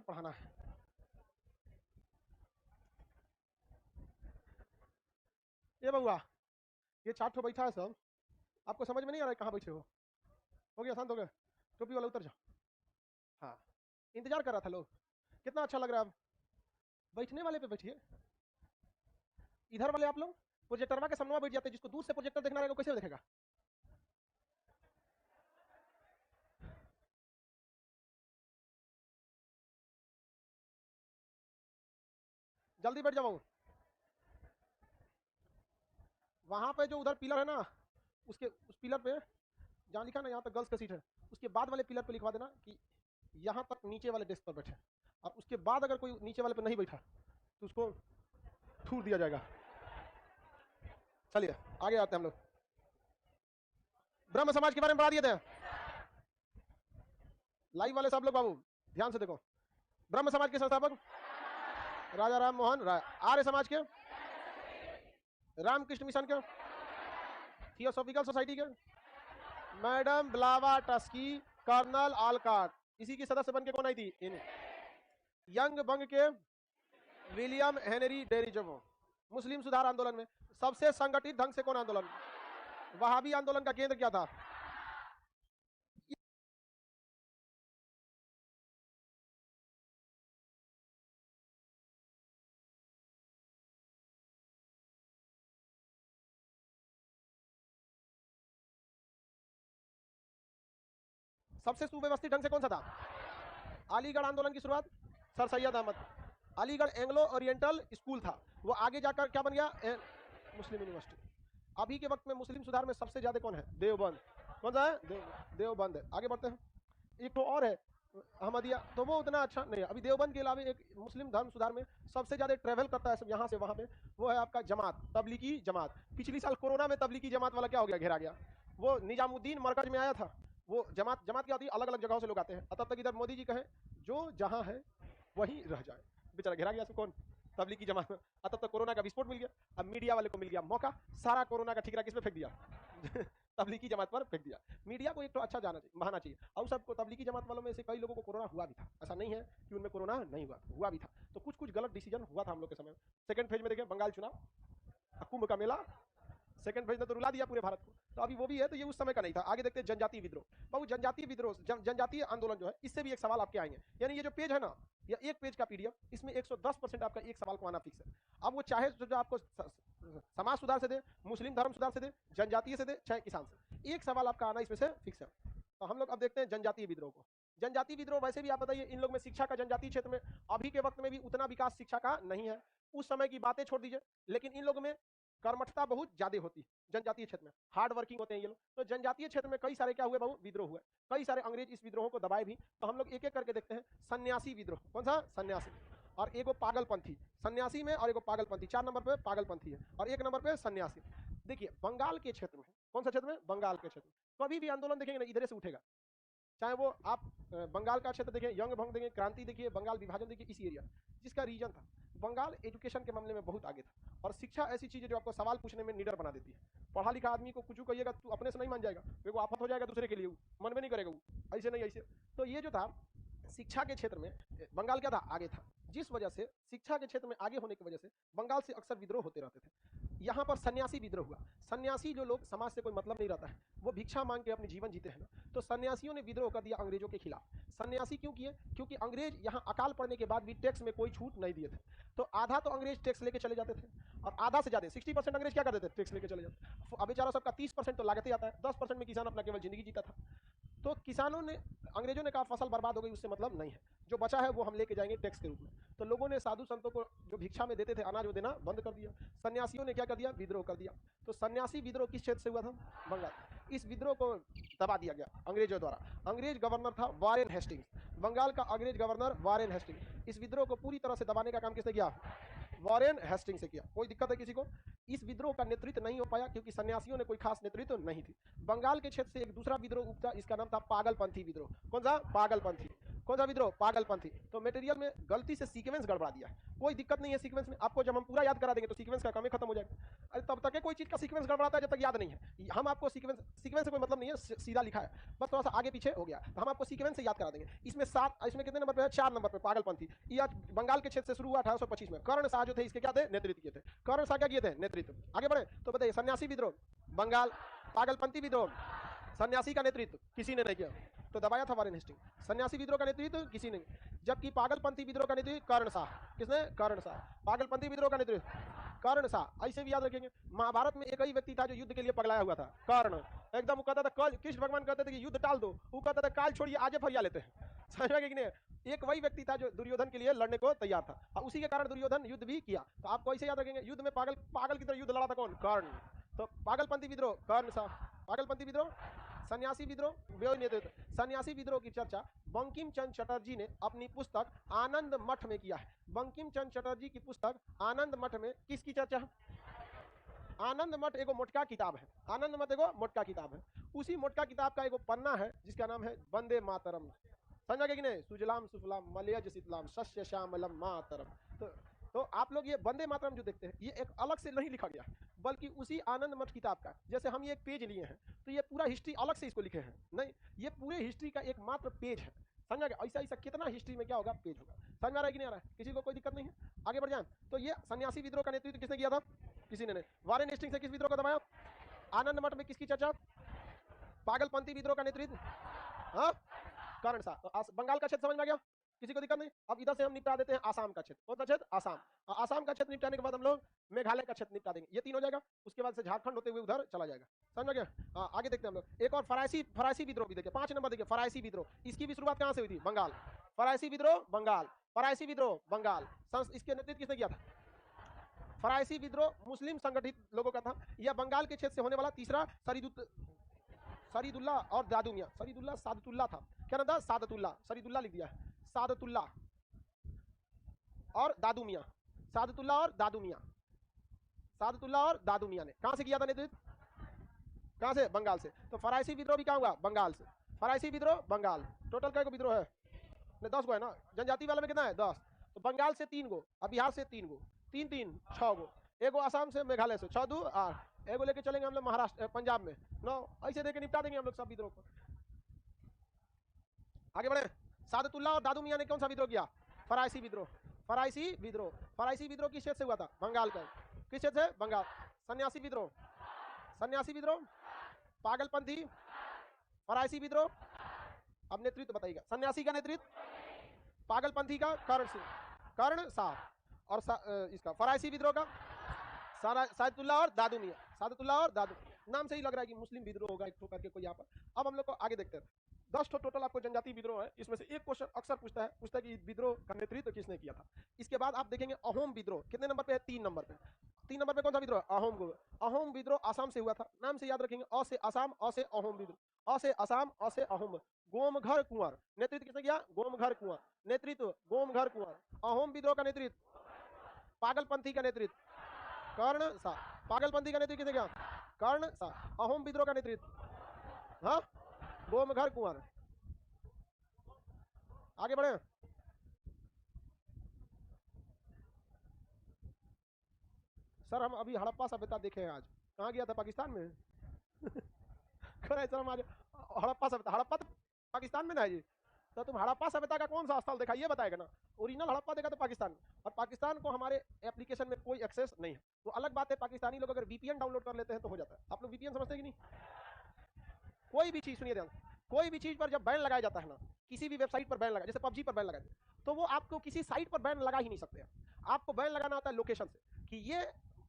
विज्ञान पढ़ाना है। ये बउआ, ये 4 ठो बैठा है सब, आपको समझ में नहीं आ रहा है कहाँ बैठे हो गया, शांत हो गया, टोपी वाला उतर जाओ। हाँ, इंतजार कर रहा था लोग, कितना अच्छा लग रहा है। अब बैठने वाले पे बैठिए, इधर वाले आप लोग प्रोजेक्टरवा के सामने बैठ जाते हैं, जिसको दूर से प्रोजेक्टर देखना रहेगा कैसे देखेगा। जल्दी बैठ जाओ। वहां पे जो उधर पिलर है ना, उसके उस पिलर पे जहाँ लिखा ना यहाँ तक गर्ल्स का सीट है, उसके बाद वाले पिलर पे लिखवा देना कि यहाँ तक नीचे वाले डेस्क पर बैठे, और उसके बाद अगर कोई नीचे वाले पे नहीं बैठा तो उसको थूर दिया जाएगा। चलिए आगे आते हैं हम लोग। ब्रह्म समाज के बारे में बता दिए थे लाइव वाले सब लोग, बाबू ध्यान से देखो। ब्रह्म समाज के संस्थापक राजा राम मोहन राय। आर्य समाज के रामकृष्ण मिशन के, थियोसॉफिकल सोसाइटी के मैडम ब्लावाटस्की, कर्नल आलकाट। इसी की सदस्य बन के कौन आई थी? यंग बंग के विलियम हेनरी डेरिजमो। मुस्लिम सुधार आंदोलन में सबसे संगठित ढंग से कौन आंदोलन? वहाबी आंदोलन का केंद्र क्या था? सबसे सुव्यवस्थित ढंग से कौन सा था? अलीगढ़ आंदोलन की शुरुआत sir Syed Ahmad. Aligarh Anglo Oriental school था, वो आगे जाकर क्या बन गया? Muslim University. अभी के वक्त में मुस्लिम सुधार में सबसे ज्यादा कौन है? देवबंद। कौन सा है? देवबंद है। आगे बढ़ते हैं, एक तो और है अहमदिया, तो वो उतना अच्छा नहीं है। अभी देवबंद के अलावा एक मुस्लिम धर्म सुधार में सबसे ज्यादा ट्रेवल करता है सब यहाँ से वहां पे, वो है आपका जमात, तबलीगी जमात। पिछली साल कोरोना में तबलीगी जमात वाला क्या हो गया? घेरा गया। वो निजामुद्दीन मरकज में आया था। वो जमात क्या होती है? अलग अलग जगहों से लोग आते हैं। तब तक इधर मोदी जी कहे जो जहां है वहीं रह जाए, बेचारा घेरा गया। कौन? तबलीगी जमात। तब तक कोरोना का विस्फोट मिल गया। अब मीडिया वाले को मिल गया मौका, सारा कोरोना का ठिकरा किस पे फेंक दिया? तबलीगी जमात पर फेंक दिया। मीडिया को एक तो अच्छा जाना चाहिए, महाना चाहिए। और सबको तबलीगी जमात वालों में से कई लोगों को कोरोना हुआ भी था, ऐसा नहीं है कि उनमें कोरोना नहीं हुआ भी था। तो कुछ कुछ गलत डिसीजन हुआ था हम लोग के समय में। सेकंड फेज में देखिए बंगाल चुनाव, कुंभ का मेला, सेकंड फेज ने तो रुला दिया पूरे भारत को। तो अभी वो भी है, तो ये उस समय का नहीं था। आगे देखते हैं जनजातीय विद्रोह। बाबू जनजातीय विद्रोह, जनजातीय आंदोलन जो है, इससे भी एक सवाल आपके आएंगे। यानी ये जो पेज है ना, या एक पेज का पीडीएफ, इसमें 110% आपका एक सवाल को आना फिक्स है। अब वो चाहे जो आपको समाज सुधार से दे, मुस्लिम धर्म सुधार से दे, जनजातीय से दे, चाहे किसान से, एक सवाल आपका आना इसमें से फिक्स है। तो हम लोग अब देखते हैं जनजातीय विद्रोह को। जनजातीय विद्रोह वैसे भी आप बताइए, इन लोग में शिक्षा का जनजातीय क्षेत्र में अभी के वक्त में भी उतना विकास शिक्षा का नहीं है। उस समय की बातें छोड़ दीजिए, लेकिन इन लोगों में कर्मठता बहुत ज्यादा होती है जनजातीय क्षेत्र में, हार्ड वर्किंग होते हैं ये लोग। तो जनजातीय क्षेत्र में कई सारे क्या हुए बाबू? विद्रोह हुए। कई सारे अंग्रेज इस विद्रोह को दबाए भी। तो हम लोग एक एक करके देखते हैं। सन्यासी विद्रोह, कौन सा? सन्यासी। और एगो पागलपंथी, सन्यासी में, और एगो पागलपंथी। 4 नंबर पे पागलपंथी है, और 1 नंबर पे सन्यासी। देखिए बंगाल के क्षेत्र में, कौन सा क्षेत्र में? बंगाल के क्षेत्र में कभी भी आंदोलन देखेंगे ना, इधर से उठेगा। चाहे वो आप बंगाल का क्षेत्र देखें, यंग भंग देखें, क्रांति देखिए, बंगाल विभाजन देखिए, इसी एरिया। जिसका रीजन था, बंगाल एजुकेशन के मामले में बहुत आगे था। और शिक्षा ऐसी चीज है जो आपको सवाल पूछने में निडर बना देती है। पढ़ा लिखा आदमी को कुछ कहिएगा, तू अपने से नहीं मान जाएगा, वो आफत हो जाएगा दूसरे के लिए, मन में नहीं करेगा वो, ऐसे नहीं ऐसे। तो ये जो था शिक्षा के क्षेत्र में, बंगाल क्या था? आगे था। जिस वजह से शिक्षा के क्षेत्र में आगे होने की वजह से बंगाल से अक्सर विद्रोह होते रहते थे। यहाँ पर सन्यासी विद्रोह हुआ। सन्यासी जो लोग, समाज से कोई मतलब नहीं रहता है, वो भिक्षा मांग के अपने जीवन जीते हैं ना, तो सन्यासियों ने विद्रोह कर दिया अंग्रेजों के खिलाफ। सन्यासी क्यों किए? क्योंकि अंग्रेज यहाँ अकाल पड़ने के बाद भी टैक्स में कोई छूट नहीं दिए थे। तो आधा तो अंग्रेज टैक्स लेके चले जाते थे, और आधा से ज्यादा 60% अंग्रेज क्या करते थे? टैक्स लेके चले जाते। अब बेचारा सबका 30% तो लागत ही आता है, 10% में किसान अपना केवल जिंदगी जीता था। तो किसानों ने, अंग्रेजों ने कहा फसल बर्बाद हो गई, उससे मतलब नहीं है, जो बचा है वो हम लेके जाएंगे टैक्स के रूप में। तो लोगों ने साधु संतों को जो भिक्षा में देते थे अनाज, वो देना बंद कर दिया। सन्यासियों ने क्या कर दिया? विद्रोह कर दिया। तो सन्यासी विद्रोह किस क्षेत्र से हुआ था? बंगाल। इस विद्रोह को दबा दिया गया अंग्रेजों द्वारा। अंग्रेज गवर्नर था वारेन हेस्टिंग्स, बंगाल का अंग्रेज गवर्नर वारेन हेस्टिंग्स। इस विद्रोह को पूरी तरह से दबाने का काम किसने किया? वारेन हेस्टिंग से किया। कोई दिक्कत है किसी को? इस विद्रोह का नेतृत्व नहीं हो पाया क्योंकि सन्यासियों ने कोई खास नेतृत्व नहीं थी। बंगाल के क्षेत्र से एक दूसरा विद्रोह उठा, इसका नाम था पागलपंथी विद्रोह। कौन सा? पागलपंथी। कौन सा विद्रोह? पागलपंथी। तो मटेरियल में गलती से सीक्वेंस गड़बड़ा दिया है, कोई दिक्कत नहीं है सीक्वेंस में, आपको जब हम पूरा याद करा देंगे तो सीक्वेंस का काम ही खत्म हो जाएगा। अरे तब तक कोई चीज का सीक्वेंस गड़बड़ाता है जब तक याद नहीं है। हम आपको सीक्वेंस से कोई मतलब नहीं है, सीधा लिखा है, बस थोड़ा सा आगे पीछे हो गया, तो हम आपको सीक्वेंस से याद करा देंगे। इसमें 7, इसमें कितने नंबर पे है? 4 नंबर पे पागलपंथी। ये बंगाल के क्षेत्र से शुरू हुआ 1825 में। कर्ण शाह जो थे इसके क्या थे? नेतृत्व किए थे। कर्ण शाह क्या किए थे? नेतृत्व। आगे बढ़े तो बताइए, सन्यासी विद्रोह बंगाल, पागलपंथी विद्रोह, सन्यासी का नेतृत्व किसी ने नहीं किया, तो दबाया था वॉरेन हेस्टिंग। सन्यासी विद्रोह का नेतृत्व किसी ने, जबकि पागलपंथी विद्रोह का नेतृत्व कर्ण शाह। किसने? कर्ण शाह। पागलपंथी विद्रोह का नेतृत्व कर्ण शाह। ऐसे भी याद रखेंगे। महाभारत में एक ही व्यक्ति था जो युद्ध के लिए पगलाया हुआ था, कर्ण। एकदम वो कहता था, कृष्ण भगवान कहते थे कि युद्ध टाल दो, वो कहता था काल छोड़िए आजे फरिया लेते हैं। समझ में कि नहीं? एक वही व्यक्ति था जो दुर्योधन के लिए लड़ने को तैयार था, और उसी के कारण दुर्योधन युद्ध भी किया। तो आपको ऐसे याद रखेंगे, युद्ध में पागल की तरह युद्ध लड़ा था कौन? कर्ण। तो पागलपंथी विद्रोह कर्ण शाह, पागलपंथी विद्रोह, सन्यासी विद्रोह नेतृत्व। सन्यासी विद्रोह की चर्चा बंकिम चंद्र चटर्जी ने अपनी पुस्तक आनंद मठ में किया है। बंकिम चंद्र चटर्जी की पुस्तक आनंद मठ में किसकी चर्चा है? आनंद मठ एगो मोटका किताब है, आनंद मठ एगो मोटका किताब है। उसी मोटका किताब का एगो पन्ना है जिसका नाम है वंदे मातरम। समझा कि नहीं? सुजलाम सुफलाम मलयज शीतलाम शस्य श्यामलम मातरम। तो आप लोग ये वंदे मातरम जो देखते हैं, ये एक अलग से नहीं लिखा गया, बल्कि उसी आनंद मठ किताब का, जैसे हम ये एक पेज लिए हैं तो ये पूरा हिस्ट्री अलग से इसको लिखे हैं, नहीं, ये पूरे हिस्ट्री का एक मात्र पेज है। समझा गया? ऐसा ऐसा कितना हिस्ट्री में क्या होगा, पेज होगा। समझ में आ रहा है कि नहीं आ रहा है? किसी को कोई दिक्कत नहीं है? आगे बढ़ जाए तो ये सन्यासी विद्रोह का नेतृत्व किसने किया था? किसी ने नहीं। वॉरेन हेस्टिंग्स से किस विद्रोह को दबाया? आनंद मठ में किसकी चर्चा? पागलपंथी विद्रोह का नेतृत्व हाँ, कर्ण शाह। तो बंगाल का क्षेत्र समझ में आ गया, किसी को दिक्कत नहीं? अब इधर से हम निपटा देते हैं आसाम का क्षेत्र। कौन सा क्षेत्र? आसाम। आसाम का क्षेत्र निपटाने के बाद हम लोग मेघालय का क्षेत्र निपटा देंगे, ये 3 हो जाएगा। उसके बाद से झारखंड होते हुए उधर चला जाएगा। समझ में गया? आगे देखते हैं हम लोग। एक और फरायसी विद्रोह भी देखिए, 5 नंबर देखिए, फरायसी विद्रोह। इसकी भी शुरुआत कहां से हुई थी? बंगाल। फरायसी विद्रोह बंगाल, फरायसी विद्रोह बंगाल। इसके नेतृत्व किसने किया था? फरायसी विद्रोह मुस्लिम संगठित लोगों का था। यह बंगाल के क्षेत्र से होने वाला तीसरा सरीदुल्ला और दादू मियां, सरीदुल्ला सादतुल्ला था। क्या नाम था? सादतुल्ला, सरीदुल्ला लिख दिया है, सादतुल्ला और दादू मियां, सादतुल्ला और दादू मियां, सादतुल्ला और दादू मियां ने कहां से किया था नेतृत्व? कहां से? बंगाल से। तो फरायसी विद्रोह भी कहां हुआ? बंगाल से। फरायसी विद्रोह बंगाल। टोटल क्या विद्रोह है? 10 गो है ना, जनजाति वाले में कितना है? 10। तो बंगाल से 3 गो, और बिहार से 3 गो, 3 3 6 गो, एगो आसाम से मेघालय से 6 2 8, एगो लेके चलेंगे हम लोग महाराष्ट्र पंजाब में 9। ऐसे देके निपटा देंगे हम लोग सब विद्रोह को। आगे बढ़े। सादतुल्ला और दादू मियां ने कौन सा विद्रोह किया? फरायसी विद्रोह। फरायसी विद्रोह, फरायसी विद्रोह किस क्षेत्र से हुआ था? बंगाल का। किस क्षेत्र से? बंगाल। सन्यासी विद्रोह, सन्यासी विद्रोह, पागलपंथी, फरायसी विद्रोह। अब नेतृत्व बताइएगा। सन्यासी का नेतृत्व, पागलपंथी का कर्ण शाह, और इसका फरायसी विद्रोह का सादतुल्ला और दादू मियां। सादतुल्ला और दादू, नाम से ही लग रहा है कि मुस्लिम विद्रोह होगा एक करके कोई यहाँ पर। अब हम लोग को आगे देखते हैं। 10 टोटल आपको जनजाति विद्रोह है, इसमें से एक क्वेश्चन अक्सर पूछता है कि विद्रोह का नेतृत्व किसने किया था। इसके बाद आप देखेंगे अहोम विद्रोह। कितने नंबर पे है? 3 नंबर पे। 3 नंबर पे कौन सा विद्रोह? अहोम। अहोम विद्रोह आसाम से हुआ था, नाम से याद रखेंगे, अ से आसाम, अ से अहोम विद्रोह, अ से आसाम, अ से अहोम। गोमघर कुंवर, नेतृत्व किसने किया? गोमघर कुंवर, नेतृत्व गोमघर कुंवर। अहोम विद्रोह का नेतृत्व, पागलपंथी का नेतृत्व कर्ण शाह। पागलपंथी का नेतृत्व किसने किया? कर्ण शाह। अहोम विद्रोह का नेतृत्व हाँ, गोमघर कुंवर। आगे बढ़े। सर हम अभी हड़प्पा सभ्यता देखे हैं आज। कहाँ गया था? पाकिस्तान में। सर हम आज हड़प्पा सभ्यता, हड़प्पा तो पाकिस्तान में ना है जी। तो तुम हड़प्पा सभ्यता का कौन सा स्थल देखा, ये बताएगा ना। ओरिजिनल हड़प्पा देखा तो पाकिस्तान, और पाकिस्तान को हमारे एप्लीकेशन में कोई एक्सेस नहीं है। वो अलग बात है, पाकिस्तानी लोग अगर वीपीएन डाउनलोड कर लेते हैं तो हो जाता है। आप लोग वीपीएन समझते हैं कि नहीं? कोई भी चीज, सुनिए ध्यान, कोई भी चीज पर जब बैन लगाया जाता है ना, किसी भी वेबसाइट पर बैन लगा, जैसे पबजी पर बैन लगा, तो वो आपको किसी साइट पर बैन लगा ही नहीं सकते। आपको बैन लगाना होता है लोकेशन से, कि ये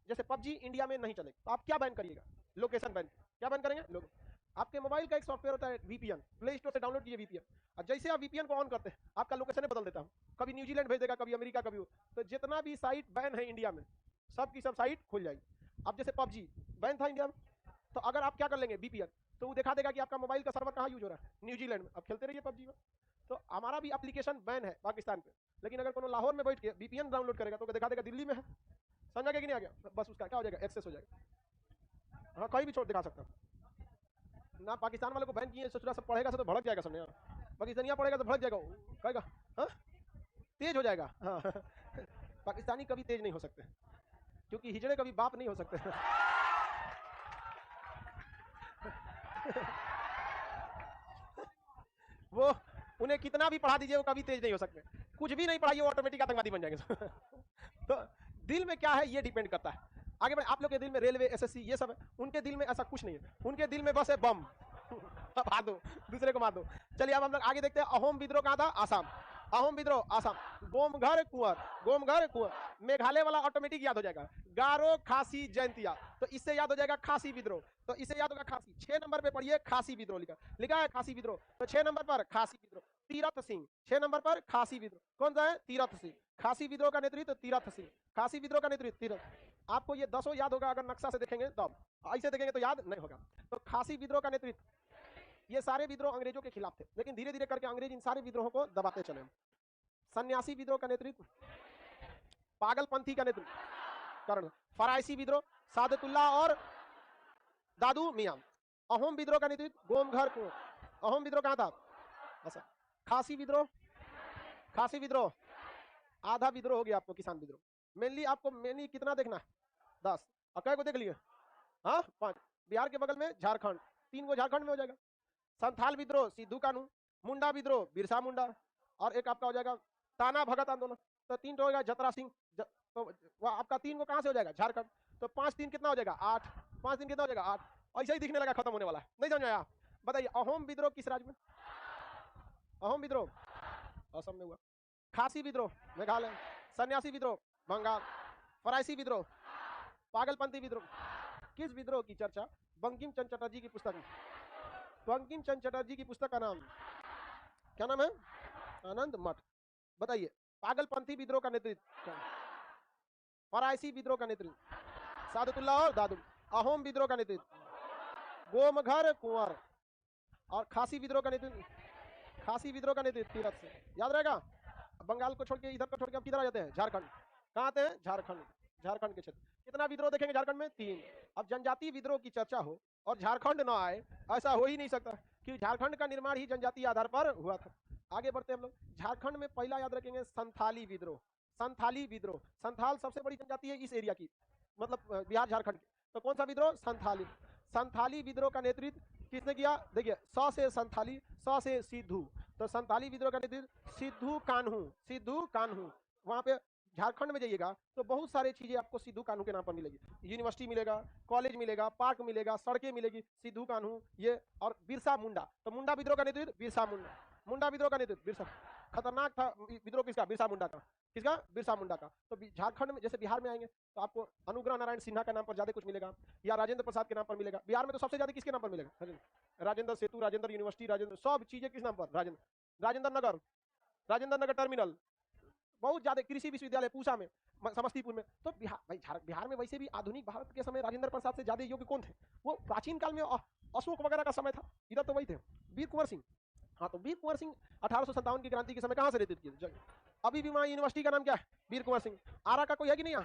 जैसे पबजी इंडिया में नहीं चलेगा, तो आप क्या बैन करिएगा? Location ban. क्या बैन करेंगे? लोग आपके मोबाइल का एक सॉफ्टवेयर होता है वीपीएन, प्ले स्टोर से डाउनलोड कीजिए वीपीएन, और जैसे आप वीपीएन को ऑन करते हैं आपका लोकेशन बदल देता हूँ, कभी न्यूजीलैंड भेज देगा, कभी अमेरिका, कभी। तो जितना भी साइट बैन है इंडिया में, सब की सब साइट खुल जाएगी। अब जैसे पबजी बैन था इंडिया में, तो अगर आप क्या कर लेंगे वीपीएन, तो वो दिखा देगा कि आपका मोबाइल का सर्वर कहाँ यूज हो रहा है, न्यूजीलैंड में। अब खेलते रहिए पबजी में। तो हमारा भी एप्लीकेशन बैन है पाकिस्तान पे, लेकिन अगर कोनो लाहौर में बैठ के वीपीएन डाउनलोड करेगा तो दिखा देगा दिल्ली में है। समझा गया कि नहीं आ गया? बस उसका क्या हो जाएगा? एक्सेस हो जाएगा। हाँ, कहीं भी छोड़ दिखा सकता ना। पाकिस्तान वाले को बैन किए, सोच रहा सब पढ़ेगा सब तो भड़क जाएगा समझे। पाकिस्तानिया पढ़ेगा तो भड़क जाएगा, कहेगा हाँ तेज हो जाएगा। हाँ पाकिस्तानी कभी तेज नहीं हो सकते, क्योंकि हिजड़े कभी बाप नहीं हो सकते। वो उन्हें कितना भी पढ़ा दीजिए वो कभी तेज नहीं हो सकते, कुछ भी नहीं पढ़ाइए वो ऑटोमेटिक आतंकवादी बन जाएंगे। तो दिल में क्या है ये डिपेंड करता है। आगे बढ़े, आप लोग के दिल में रेलवे एसएससी ये सब है, उनके दिल में ऐसा कुछ नहीं है, उनके दिल में बस है बम। मार दो, दूसरे को मार दो। चलिए अब हम लोग आगे देखते हैं। अहोम विद्रोह कहाँ था? आसाम। अहोम विद्रोह आसाम। गोमघर कुंवर, गोमघर कुंवर। मेघालय वाला ऑटोमेटिक याद हो जाएगा, गारो खासी जयंतिया, तो इससे याद हो जाएगा खासी विद्रोह, तो इससे याद होगा खासी। 6 नंबर पे पढ़िए खासी विद्रोह, लिखा लिखा है खासी विद्रोह, तो 6 नंबर पर खासी विद्रोह। तीरथ सिंह 6 नंबर पर खासी विद्रोह, कौन सा है? तीरथ सिंह। खासी विद्रोह का नेतृत्व तीरथ सिंह, खासी विद्रोह का नेतृत्व तीरथ। आपको ये 10 याद होगा अगर नक्शा से देखेंगे तब, ऐसे देखेंगे तो याद नहीं होगा। तो खासी विद्रोह का नेतृत्व, ये सारे विद्रोह अंग्रेजों के खिलाफ थे, लेकिन धीरे धीरे करके अंग्रेज इन सारे विद्रोहों को दबाते चले। सन्यासी विद्रोह का नेतृत्व, पागलपंथी का नेतृत्व करण। फराइसी विद्रोह सादतुल्लाह और दादू मियां। अहोम विद्रोह का नेतृत्व गोमघर कुंवर। अहोम विद्रोह कहां था? अच्छा। खासी विद्रोह, खासी विद्रोह आधा विद्रोह हो गया आपको, किसान विद्रोह। मेनली आपको मेनली कितना देखना है? 10। और कै को देख लिए? हाँ 5। बिहार के बगल में झारखंड, 3 को झारखंड में हो जाएगा। संथाल विद्रोह सिद्धू कानू। मुंडा विद्रोह बिरसा मुंडा, और एक आपका हो जाएगा ताना भगत आंदोलन। तो 3 तो हो जाएगा जतरा सिंह, तो वह आपका 3 को कहां से हो जाएगा? झारखंड। तो 5 3 कितना हो जाएगा? 8। 5 3 कितना हो जाएगा? 8। ऐसा ही दिखने लगा खत्म होने वाला है, नहीं समझ आया? बताइए अहोम विद्रोह किस राज्य में? अहोम विद्रोह असम में हुआ। खासी विद्रोह मेघालय। सन्यासी विद्रोह बंगाल। फराइसी विद्रोह, पागलपंथी विद्रोह। किस विद्रोह की चर्चा बंकिम चंद्र चटर्जी की पुस्तक में? बंकिम चंद्र चटर्जी की पुस्तक का नाम क्या नाम है? आनंद मठ। बताइए पागलपंथी विद्रोह का नेतृत्व, फराइसी विद्रोह का नेतृत्व सादतुल्लाह और दादू। अहोम विद्रोह का नेतृत्व गोमघर कुंवर, और खासी विद्रोह का नेतृत्व, खासी विद्रोह का नेतृत्व तीरथ सिंह। याद रहेगा? बंगाल को छोड़ के इधर को छोड़ के अब किधर आ जाते हैं? झारखंड। कहाँ आते हैं? झारखंड। झारखंड के क्षेत्र कितना विद्रोह देखेंगे झारखंड में? 3। अब जनजातीय विद्रोह की चर्चा हो और झारखंड ना आए, ऐसा हो ही नहीं सकता, क्योंकि झारखंड का निर्माण ही जनजातीय आधार पर हुआ था। आगे बढ़ते हैं हम लोग। झारखंड में पहला याद रखेंगे संथाली विद्रोह। संथाली विद्रोह, संथाल सबसे बड़ी जनजाति है इस एरिया की, मतलब बिहार झारखंड की। तो कौन सा विद्रोह? संथाली। संथाली विद्रोह का नेतृत्व किसने किया? देखिए स से संथाली, स से सिद्धू, तो संथाली विद्रोह का नेतृत्व सिद्धू कान्हू। सिद्धू कान्हू। वहां पे झारखंड में जाइएगा तो बहुत सारी चीजें आपको सिद्धू कान्हू के नाम पर मिलेगी। यूनिवर्सिटी मिलेगा, कॉलेज मिलेगा, पार्क मिलेगा, सड़कें मिलेगी, सिद्धू कान्हू ये। और बिरसा मुंडा, तो मुंडा विद्रोह का नेतृत्व बिरसा मुंडा। मुंडा विद्रोह का नेतृत्व बिरसा। खतरनाक था विद्रोह किसका? बिरसा मुंडा का। किसका? बिरसा मुंडा का। तो झारखंड में जैसे बिहार में आएंगे तो आपको अनुग्रह नारायण सिन्हा के नाम पर ज्यादा कुछ मिलेगा, या राजेंद्र प्रसाद के नाम पर मिलेगा। बिहार में तो सबसे ज्यादा किसके नाम पर मिलेगा? राजेंद्र सेतु, राजेंद्र यूनिवर्सिटी, राजेंद्र सब चीजें किस नाम पर? राजेंद्र। राजेंद्र नगर, राजेंद्र नगर टर्मिनल, बहुत ज्यादा। कृषि विश्वविद्यालय पूसा में, समस्तीपुर में। तो बिहार में वैसे भी आधुनिक भारत के समय राजेंद्र प्रसाद से ज्यादा योग्य कौन थे? वो प्राचीन काल में अशोक वगैरह का समय था, इधर तो वही थे वीर कुंवर सिंह। हाँ तो वीर कुंवर सिंह 1857 की क्रांति के समय कहां से नेतृत्व किए? अभी भी वहां यूनिवर्सिटी का नाम क्या है? वीर कुंवर सिंह। आरा का कोई है कि नहीं?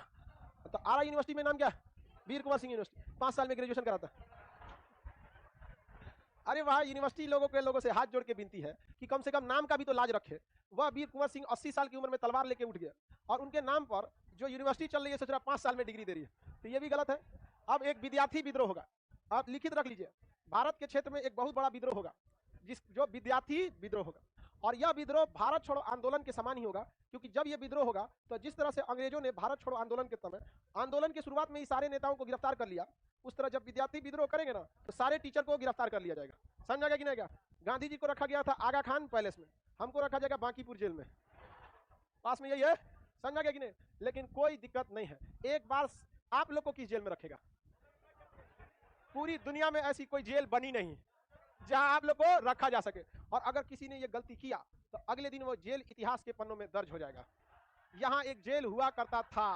तो आरा यूनिवर्सिटी में नाम क्या है? वीर कुंवर सिंह यूनिवर्सिटी। 5 साल में ग्रेजुएशन कराता। अरे वह यूनिवर्सिटी लोगों से हाथ जोड़ के विनती है कि कम से कम नाम का भी तो लाज रखे। वह वीर कुंवर सिंह 80 साल की उम्र में तलवार लेके उठ गया, और उनके नाम पर जो यूनिवर्सिटी चल रही है सोच रहा 5 साल में डिग्री दे रही है, तो ये भी गलत है। अब एक विद्यार्थी विद्रोह होगा, आप लिखित रख लीजिए। भारत के क्षेत्र में एक बहुत बड़ा विद्रोह होगा, जो विद्यार्थी विद्रोह होगा, और यह विद्रोह भारत छोड़ो आंदोलन के समान ही होगा। क्योंकि जब यह विद्रोह होगा तो जिस तरह से अंग्रेजों ने भारत छोड़ो आंदोलन के समय, आंदोलन की शुरुआत में ही सारे नेताओं को गिरफ्तार कर लिया, उस तरह जब विद्यार्थी विद्रोह करेंगे ना तो सारे टीचर को गिरफ्तार कर लिया जाएगा। समझा गया कि नहीं गया? गांधी जी को रखा गया था आगा खान पैलेस में, हमको रखा जाएगा बांकीपुर जेल में, पास में यही है। समझा गया कि नहीं? लेकिन कोई दिक्कत नहीं है। एक बार आप लोग को किस जेल में रखेगा? पूरी दुनिया में ऐसी कोई जेल बनी नहीं जहां आप लोग को रखा जा सके। और अगर किसी ने ये गलती किया तो अगले दिन वो जेल इतिहास के पन्नों में दर्ज हो जाएगा। यहां एक जेल हुआ करता था।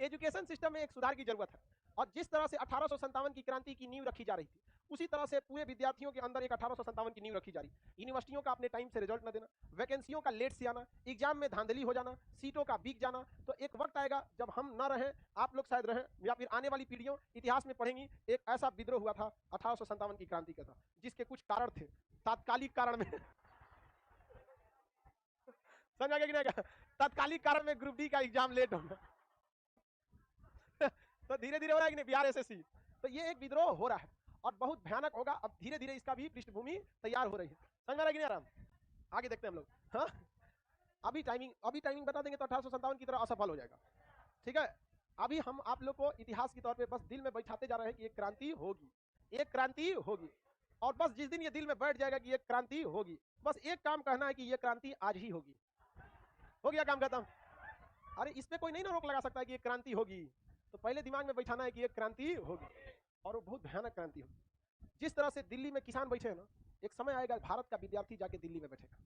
एजुकेशन सिस्टम में एक सुधार की जरूरत है, और जिस तरह से 1857 की क्रांति की नींव रखी जा रही थी, उसी तरह से पूरे विद्यार्थियों के अंदर एक 1857 की नींव रखी जा रही। यूनिवर्सिटियों का अपने टाइम से रिजल्ट न देना, वैकेंसियों का लेट से आना, एग्जाम में धांधली हो जाना, सीटों का बिक जाना। तो एक वक्त आएगा जब हम न रहें, आप लोग शायद रहें, या फिर आने वाली पीढ़ियों इतिहास में पढ़ेंगी, एक ऐसा विद्रोह हुआ था 1857 की क्रांति का था, जिसके कुछ कारण थे। तात्कालिक कारण में समझ गया कि नहीं? तात्कालिक कारण में ग्रुप डी का एग्जाम लेट होगा तो धीरे धीरे हो रहा है कि नहीं बिहार एसएससी। तो ये एक विद्रोह हो रहा है और बहुत भयानक होगा। अब धीरे धीरे इसका भी पृष्ठभूमि तैयार हो रही है। समझ में आ रहा है कि नहीं आराम? आगे देखते हैं हम लोग। हाँ, अभी टाइमिंग बता देंगे तो 1857 की तरह असफल हो जाएगा। ठीक है, अभी हम आप लोग को इतिहास के तौर पे बस दिल में बैठाते जा रहे हैं कि एक क्रांति होगी, एक क्रांति होगी, और बस जिस दिन ये दिल में बैठ जाएगा कि एक क्रांति होगी, बस एक काम कहना है कि ये क्रांति आज ही होगी। हो गया काम खत्म। अरे इस पे कोई नहीं ना रोक लगा सकता है कि एक क्रांति होगी, तो पहले दिमाग में बैठाना है कि एक क्रांति होगी, और वो बहुत भयानक क्रांति होगी। जिस तरह से दिल्ली में किसान बैठे हैं ना, एक समय आएगा भारत का विद्यार्थी जाके दिल्ली में बैठेगा,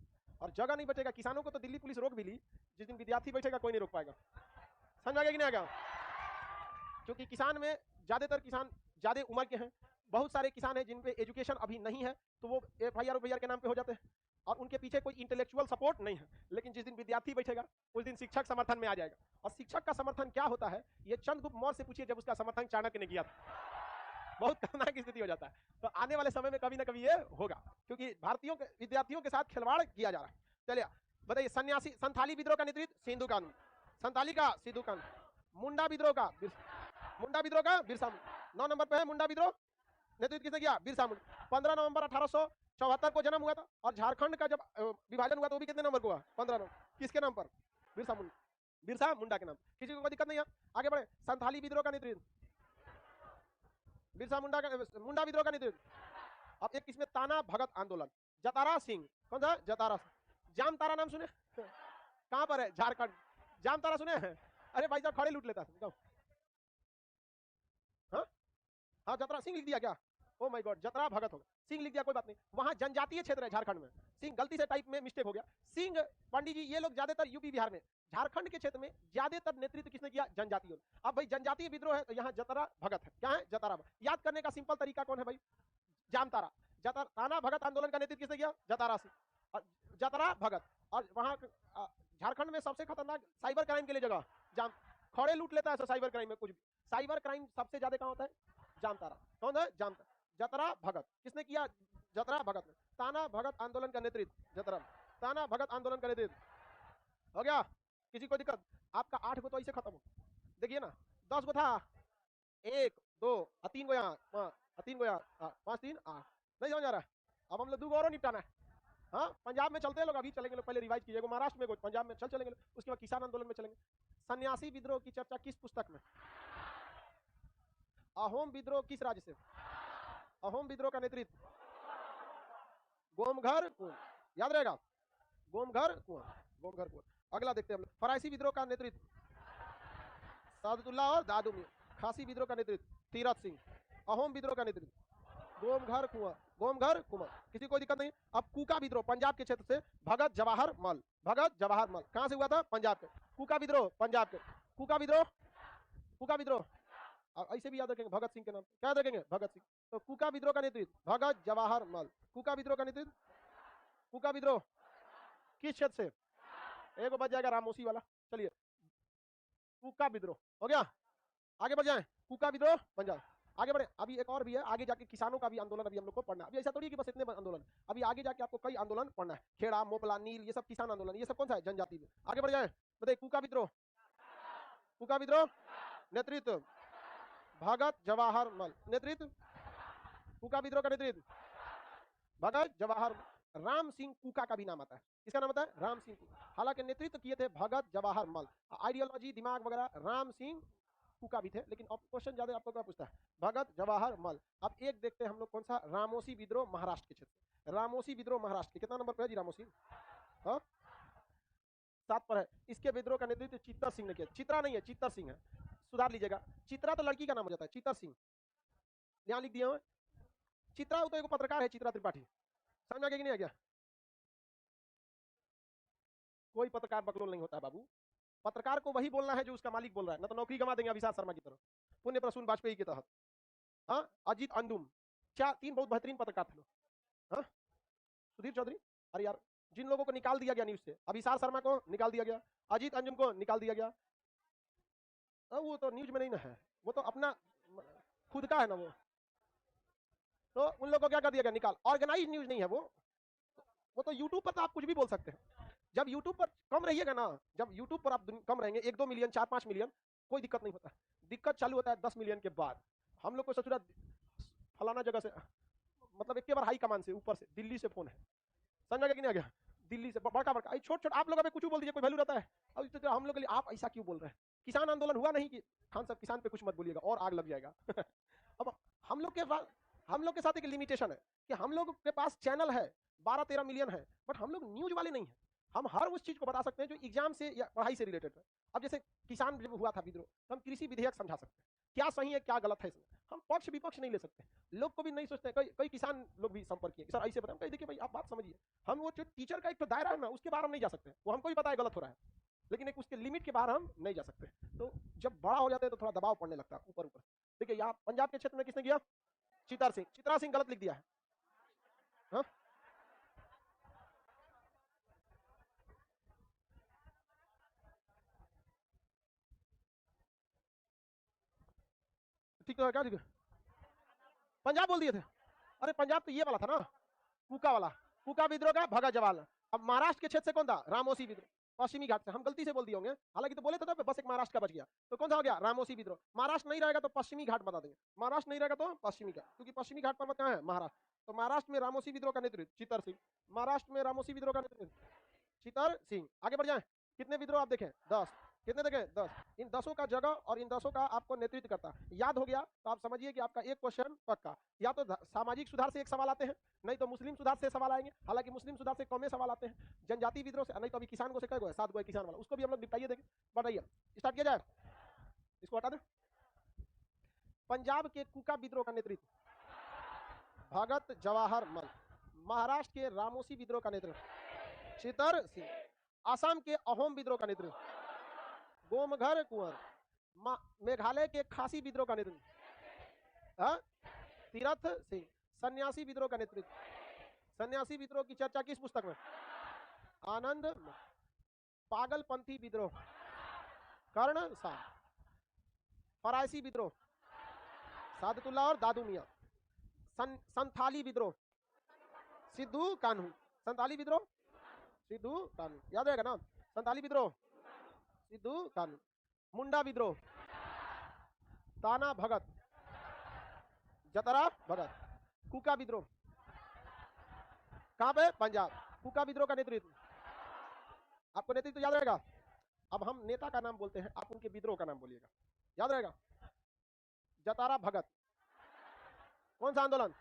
और जगह नहीं बचेगा। किसानों को तो दिल्ली पुलिस रोक भी ली, जिस दिन विद्यार्थी बैठेगा कोई नहीं रोक पाएगा। समझ आ गया कि नहीं आएगा? क्योंकि किसान में ज्यादातर किसान ज्यादा उम्र के हैं, बहुत सारे किसान हैं जिन पे एजुकेशन अभी नहीं है, तो वो एफआईआर के नाम पे हो जाते हैं, और उनके पीछे कोई इंटेलेक्चुअल सपोर्ट नहीं है। लेकिन जिस दिन विद्यार्थी बैठेगा उस दिन शिक्षक समर्थन में आ जाएगा। और शिक्षक का समर्थन क्या होता है, ये चंद्रगुप्त मौर्य से पूछिए जब उसका समर्थन चाणक्य ने किया था। बहुत खतरनाक स्थिति हो जाता है। तो आने वाले समय में कभी ना कभी ये होगा, क्योंकि भारतीयों के विद्यार्थियों के साथ खिलवाड़ किया जा रहा है। चलिए बताइए, सन्यासी संथाली विद्रोह का नेतृत्व सिंधु कानून, संथाली का सिंधु कानून, मुंडा विद्रोह का बिरसा मुंडा। 9 नंबर पे है मुंडा विद्रोह, नेतृत्व किसने किया? बिरसा मुंडा। 15 नवंबर 1874 को जन्म हुआ था, और झारखंड का जब विभाजन हुआ तो वो भी कितने नंबर को हुआ? 15 नंबर। किसके नाम पर? बिरसा मुंडा के नाम। किसी को कोई दिक्कत नहीं है? आगे बढ़े। संथाली विद्रोह का नेतृत्व बिरसा मुंडा का, मुंडा विद्रोह का नेतृत्व। अब एक इसमें ताना भगत आंदोलन, जतारा सिंह। कौन सा? जतारा सिंह। जामतारा नाम सुने? कहां पर है? झारखंड। जामतारा सुने हैं? अरे भाई साहब खड़े लूट लेता है। हाँ जतरा सिंह लिख दिया क्या? ओ माय गॉड, जतरा भगत होगा, सिंह लिख दिया, कोई बात नहीं। वहां जनजातीय क्षेत्र है झारखंड में, सिंह गलती से टाइप में मिस्टेक हो गया। सिंह पंडित जी ये लोग ज्यादातर यूपी बिहार में, झारखंड के क्षेत्र में ज्यादातर नेतृत्व किसने किया? जनजातीय। अब भाई जनजातीय विद्रोह है तो यहाँ जतरा भगत है। क्या है? जतरा भगत। याद करने का सिंपल तरीका कौन है भाई? जामतारा। ताना भगत आंदोलन का नेतृत्व किसने किया? जतारा सिंह, जतरा भगत। और वहां झारखंड में सबसे खतरनाक साइबर क्राइम के लिए जगह जाम, खड़े लूट लेता है साइबर क्राइम में। कुछ भी साइबर क्राइम सबसे ज्यादा कहां होता है? जामतारा। कौन है? जामतारा। जतरा भगत किसने किया? जतरा भगत ने। ताना भगत आंदोलन का नेतृत्व जतरा, ताना भगत आंदोलन का नेतृत्व। हो गया? किसी को दिक्कत? आपका 8 गो तो ऐसे खत्म हो, देखिए ना, 10 गो था, 1 2 3 गो यहाँ, 3 गो यहाँ, 5 3 8। नहीं समझ आ रहा है? अब हम लोग 2 गो और निपटाना है। हाँ, पंजाब में चलते हैं लोग, अभी चलेंगे लोग, पहले रिवाइज कीजिएगा। महाराष्ट्र में, पंजाब में चलेंगे लोग, उसके बाद किसान आंदोलन में चलेंगे। सन्यासी विद्रोह की चर्चा किस पुस्तक में? अहोम विद्रोह किस राज्य से? अहोम विद्रोह का नेतृत्व गोमघर कुंवर, याद रहेगा, गोमघर कुंवर। अगला देखते हैं हम लोग। फराइसी विद्रोह का नेतृत्व सादतुल्लाह और दादू मियां। खासी विद्रोह का नेतृत्व तीरथ सिंह। अहोम विद्रोह का नेतृत्व गोमघर कुंवर। किसी को दिक्कत नहीं? अब कूका विद्रोह पंजाब के क्षेत्र से भगत जवाहर मल। कहां से हुआ था? पंजाब के। कूका विद्रोह पंजाब के। कूका विद्रोह ऐसे भी याद रखेंगे भगत सिंह के नाम। क्या याद रखेंगे? भगत सिंह। तो कूका विद्रोह का नेतृत्व भगत जवाहर मल। कूका विद्रोह का नेतृत्व, कूका विद्रोह किस क्षेत्र से? एक बच जाएगा रामोसी वाला। चलिए, कूका विद्रोह हो गया। आगे बढ़ जाए। कूका विद्रोह पंजाब। आगे बढ़े। अभी एक और भी है, आगे जाके किसानों का भी आंदोलन अभी हम लोग को पढ़ना है। अभी ऐसा थोड़ी कि बस इतने आंदोलन, अभी आगे जाके आपको कई आंदोलन पढ़ना है। खेड़ा, मोपला, नील, ये सब किसान आंदोलन, ये सब कौन सा है? जनजाति में। आगे बढ़ जाए। बताइए, कूका विद्रोह नेतृत्व भगत जवाहर मल। नेतृत्व कूका विद्रोह का नेतृत्व भगत जवाहर। राम सिंह कूका का भी नाम आता है। किसका नाम आता है? राम सिंह कूका। हालांकि नेतृत्व किए थे भगत जवाहर मल। आइडियोलॉजी, दिमाग वगैरह राम सिंह कूका भी थे, लेकिन क्वेश्चन ज्यादा आपको क्या पूछता है? भगत जवाहर मल। अब एक देखते हैं हम लोग, कौन सा? रामोसी विद्रोह महाराष्ट्र के क्षेत्र। रामोसी विद्रोह महाराष्ट्र के कितना नंबर पर है जी? रामोसी 7 पर है। इसके विद्रोह का नेतृत्व चित्तर सिंह ने किया। चित्रा नहीं है, चित्तर सिंह है, सुधार लीजिएगा। चित्रा तो लड़की का नाम हो जाता है, चित्तर सिंह यहाँ लिख दिया हुआ। चित्रा तो एक पत्रकार है, चित्रा त्रिपाठी। समझ आ गया कि नहीं आ गया? कोई पत्रकार बकलोल नहीं होता है बाबू। पत्रकार को वही बोलना है जो उसका मालिक बोल रहा है, ना तो नौकरी गंवा देंगे अभिषेक शर्मा की तरह, पुण्य प्रसून वाजपेयी के तहत। हाँ, अजीत अंजुम, 3 बहुत बेहतरीन पत्रकार थे लोग। हाँ, सुधीर चौधरी, अरे यार, जिन लोगों को निकाल दिया गया न्यूज से, अभिषेक शर्मा को निकाल दिया गया, अजीत अंजुम को निकाल दिया गया, वो तो न्यूज में नहीं ना है, वो तो अपना खुद का है ना वो। तो उन लोगों को क्या कर दिया गया? निकाल। ऑर्गेनाइज न्यूज नहीं है वो, वो तो यूट्यूब पर तो आप कुछ भी बोल सकते हैं। जब यूट्यूब पर कम रहिएगा ना, जब यूट्यूब पर आप कम रहेंगे 1-2 मिलियन 4-5 मिलियन, कोई दिक्कत नहीं होता। दिक्कत चालू होता है 10 मिलियन के बाद। हम लोग को ससुरा फलाना जगह से, मतलब एक बार हाई कमान से ऊपर से दिल्ली से फोन है, समझ गया कि नहीं आ गया, दिल्ली से बड़का बड़का, छोट छोट आप लोग अभी कुछ बोल दीजिए कोई वैल्यू रहता है। अब तो हम लोग के लिए आप ऐसा क्यों बोल रहे हैं? किसान आंदोलन हुआ नहीं कि खान साहब किसान पे कुछ मत बोलिएगा और आग लग जाएगा। अब हम लोग के साथ एक लिमिटेशन है कि हम लोग के पास चैनल है 12-13 मिलियन है, बट हम लोग न्यूज वाले नहीं है। हम हर उस चीज को बता सकते हैं जो एग्जाम से या पढ़ाई से रिलेटेड है। अब जैसे किसान जब हुआ था विद्रोह, तो हम कृषि विधेयक समझा सकते हैं, क्या सही है क्या गलत है इसमें। हम पक्ष विपक्ष नहीं ले सकते, लोग को भी नहीं सोचते। कई किसान लोग भी संपर्क किए सर ऐसे बताएं, देखिए भाई आप बात समझिए, हम वो जो टीचर का एक तो दायरा है ना उसके बाहर हम नहीं जा सकते, वो हमको भी पता है गलत हो रहा है, लेकिन एक उसके लिमिट के बाहर हम नहीं जा सकते। तो जब बड़ा हो जाते हैं तो थोड़ा दबाव पड़ने लगता है ऊपर ऊपर। देखिए यहाँ पंजाब के क्षेत्र में किसने किया? चित्रा सिंह गलत लिख दिया है। हाँ? ठीक तो है क्या? ठीक है, पंजाब बोल दिए थे। अरे पंजाब तो ये वाला था ना, कुका वाला, कुका विद्रोह का भगत जवाहर। अब महाराष्ट्र के क्षेत्र से कौन था? रामोसी विद्रोह, पश्चिमी घाट से। हम गलती से बोल दिए होंगे, हालांकि तो बोले थे तो बस एक महाराष्ट्र का बच गया। तो कौन सा हो गया? रामोसी विद्रोह। महाराष्ट्र नहीं रहेगा तो पश्चिमी घाट बता देंगे, महाराष्ट्र नहीं रहेगा तो पश्चिमी घाट, क्योंकि पश्चिमी घाट पर्वत कहाँ है? महाराष्ट्र। तो महाराष्ट्र में रामोसी विद्रोह का नेतृत्व चित्तर सिंह, महाराष्ट्र में रामोसी विद्रोह का नेतृत्व चित्तर सिंह। आगे बढ़ जाए, कितने विद्रोह आप देखें? 10। कितने देखें? 10। इन 10 का जगह और इन 10 का आपको नेतृत्व करता है। याद हो गया तो आप समझिए कि आपका एक क्वेश्चन पक्का। या तो सामाजिक सुधार से एक सवाल आते हैं, नहीं तो मुस्लिम सुधार से सवाल आएंगे, हालांकि मुस्लिम सुधार से कम सवाल आते हैं। जनजाति विद्रोह से, नहीं तो अभी किसान को से कई गो है, 7 गो है किसान वाला, उसको भी हम लोग निपटाइए। देखें, बताइए, स्टार्ट किया जाए, इसको हटा दें। पंजाब के कुका विद्रोह का नेतृत्व भगत जवाहर मल। महाराष्ट्र के रामोसी विद्रोह का नेतृत्व चित्तर सिंह। असम के अहोम विद्रोह का नेतृत्व गोमघर कुंवर। मेघालय के खासी विद्रोह का नेतृत्व तीरथ सिंह। सन्यासी विद्रोह का नेतृत्व, सन्यासी विद्रोह की चर्चा किस पुस्तक में? आनंद। पागलपंथी विद्रोह कर्ण शाह। फरायसी विद्रोह सादतुल्लाह और दादू मियां। संथाली विद्रोह सिद्धू कान्हू। संथाली विद्रोह सिद्धू कान्हू, याद रहेगा ना? संथाली विद्रोह सिद्धू कान्हू। मुंडा विद्रोह ताना भगत जतरा भगत। कुका विद्रोह कहां पे? पंजाब। कुका विद्रोह का नेतृत्व, आपको नेतृत्व याद रहेगा। अब हम नेता का नाम बोलते हैं, आप उनके विद्रोह का नाम बोलिएगा, याद रहेगा। जतारा भगत, कौन सा आंदोलन?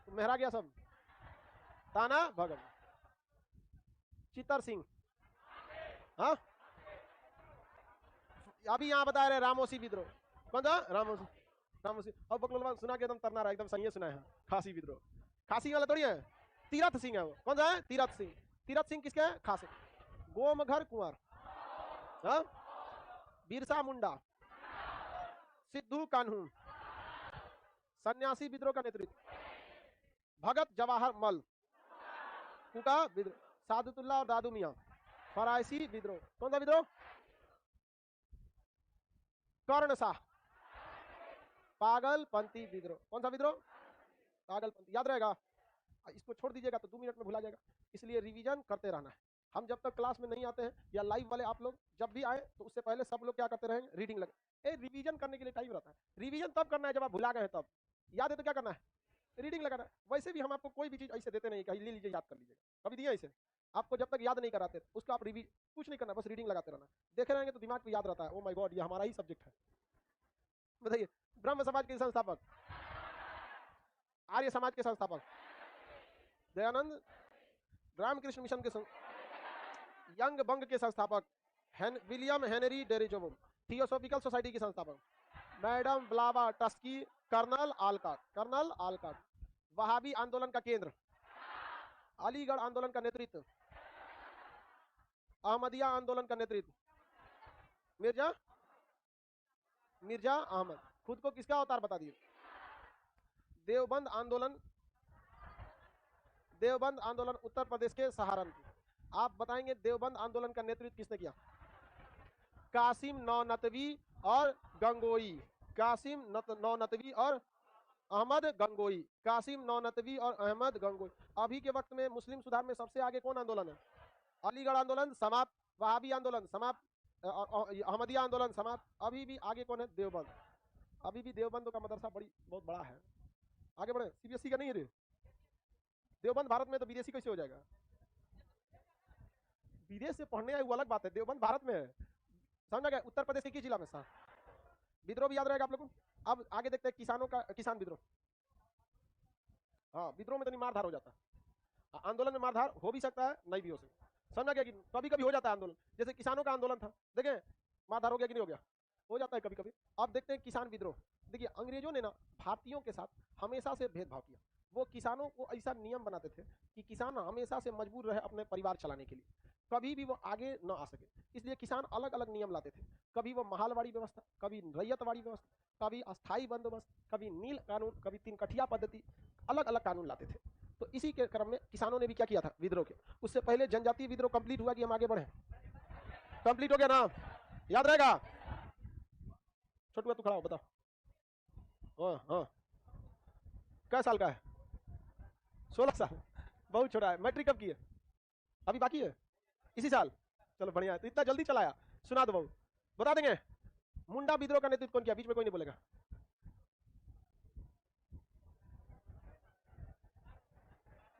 तो मेहरा गया सब। ताना भगत। चित्तर सिंह, हाँ अभी यहाँ बता रहे रामोसी विद्रोह, कौन सा? रामोसी। रामोसी और बकलोलवा सुना के एकदम तरना रहा, एकदम सही सुना है। खासी विद्रोह, खासी वाला थोड़ी है, तीरथ सिंह है वो। कौन सा है? तीरथ सिंह। तीरथ सिंह किसके? खासी। गोमघर कुंवर, हाँ? बिरसा मुंडा, सिद्धू कान्हू। सन्यासी विद्रोह का नेतृत्व भगत जवाहर मल। कुका विद्रोह सादतुल्लाह और दादू मियां। फरायसी विद्रोह, कौन सा विद्रोह? कर्ण शाह। पागलपंथी विद्रोह, कौन सा विद्रोह? पागलपंथी, याद रहेगा। इसको छोड़ दीजिएगा तो 2 मिनट में भुला जाएगा, इसलिए रिवीजन करते रहना है। हम जब तक क्लास में नहीं आते हैं या लाइव वाले आप लोग जब भी आए तो उससे पहले सब लोग क्या करते रहेंगे? रीडिंग लगे। रिवीजन करने के लिए टाइम रहता है, रिवीजन तब करना है जब आप भुला गए हैं, तब याद है तो क्या करना है? रीडिंग लगाना है। वैसे भी हम आपको कोई भी चीज ऐसे देते नहीं कहीं ले लीजिए याद कर लीजिएगा, कभी दिया ऐसे आपको? जब तक याद नहीं कराते उसका आप रिवीज कुछ नहीं करना, बस रीडिंग लगाते रहना, देखे रहेंगे तो दिमाग में याद रहता है। ओ माय गॉड, ये हमारा ही सब्जेक्ट है। बताइए, ब्रह्म समाज के संस्थापक, आर्य समाज के संस्थापक दयानंद, रामकृष्ण मिशन के यंग बंग के संस्थापक विलियम हेनरी डेरिजोम, थियोसॉफिकल सोसाइटी के संस्थापक मैडम ब्लावा टस्की, कर्नल आलकाट। वहाबी आंदोलन का केंद्र, अलीगढ़ आंदोलन का नेतृत्व, अहमदिया आंदोलन का नेतृत्व मिर्जा अहमद। खुद को किसका अवतार बता दिए? देवबंद आंदोलन उत्तर प्रदेश के सहारनपुर। आप बताएंगे देवबंद आंदोलन का नेतृत्व किसने किया? कासिम नौनतवी और गंगोई। कासिम नौनतवी और अहमद गंगोई, कासिम नौनतवी और अहमद गंगोई। अभी के वक्त में मुस्लिम सुधार में सबसे आगे कौन आंदोलन है? अलीगढ़ आंदोलन समाप्त, वहाबी आंदोलन समाप्त, अहमदिया आंदोलन समाप्त। अभी भी आगे कौन है? देवबंद। अभी भी देवबंद का मदरसा बहुत बड़ा है। आगे बढ़े, सीबीएसई का नहीं है रे देवबंद भारत में, तो विदेशी कैसे हो जाएगा? विदेश से पढ़ने आए वो अलग बात है, देवबंद भारत में है। समझा गया? उत्तर प्रदेश के किस जिला में? विद्रोह भी याद रहेगा आप लोगों को। अब आगे देखते हैं किसानों का, किसान विद्रोह। हाँ, विद्रोह में तो नहीं मारधार हो जाता, आंदोलन में मारधार हो भी सकता है, नहीं भी हो सकता। समझा गया कि कभी कभी हो जाता है आंदोलन, जैसे किसानों का आंदोलन था, देखें मारधार हो गया कि नहीं हो गया? हो जाता है कभी कभी। अब देखते हैं किसान विद्रोह। देखिए अंग्रेजों ने ना भारतीयों के साथ हमेशा से भेदभाव किया। वो किसानों को ऐसा नियम बनाते थे कि किसान हमेशा से मजबूर रहे अपने परिवार चलाने के लिए, कभी भी वो आगे न आ सके, इसलिए किसान अलग अलग नियम लाते थे। कभी वो महालवाड़ी व्यवस्था, कभी रैयतवाड़ी व्यवस्था, कभी अस्थायी बंदोबस्त, कभी नील कानून, कभी तीन कठिया पद्धति, अलग अलग कानून लाते थे। तो इसी के क्रम में किसानों ने भी क्या किया था? विद्रोह के। उससे पहले जनजातीय विद्रोह कंप्लीट हुआ कि हम आगे बढ़े? कंप्लीट हो गया ना? याद रहेगा? छोटू तू खड़ा हो, बताओ। हाँ हाँ, क्या साल का है? 16 साल, बहुत छोटा है। मैट्रिक कब की है? अभी बाकी है, इसी साल। चलो बढ़िया है, तो इतना जल्दी चलाया। सुना दो बाबू, बता देंगे। मुंडा विद्रोह का नेतृत्व कौन किया? बीच में कोई नहीं बोलेगा।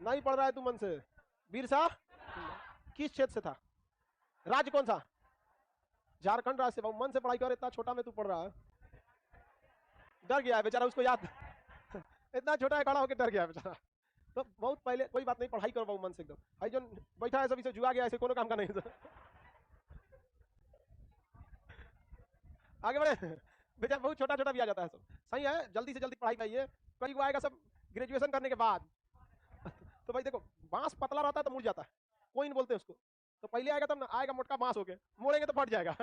नहीं पढ़ रहा है तू मन से। बिरसा किस क्षेत्र से था? राज्य कौन सा? झारखंड राज्य से। बाबू मन से पढ़ाई कर, इतना छोटा में तू पढ़ रहा है। डर गया है बेचारा, उसको याद इतना छोटा है, खड़ा होकर डर गया है बेचारा। तो बहुत पहले, कोई बात नहीं, पढ़ाई करो बाबू मन से एकदम। भाई जो बैठा है सभी से जुआ गया, ऐसे कोनो काम का नहीं। आगे बढ़े। बेचारा बहुत छोटा छोटा भी आ जाता है सब। सही है, जल्दी से जल्दी पढ़ाई पाइए। कई को आएगा सब ग्रेजुएशन करने के बाद। तो भाई देखो, बांस पतला रहता है तो मुड़ जाता है, कोई नहीं बोलते उसको। तो पहले आएगा तब ना, आएगा मोटका बांस हो गया, मोड़ेंगे तो फट जाएगा।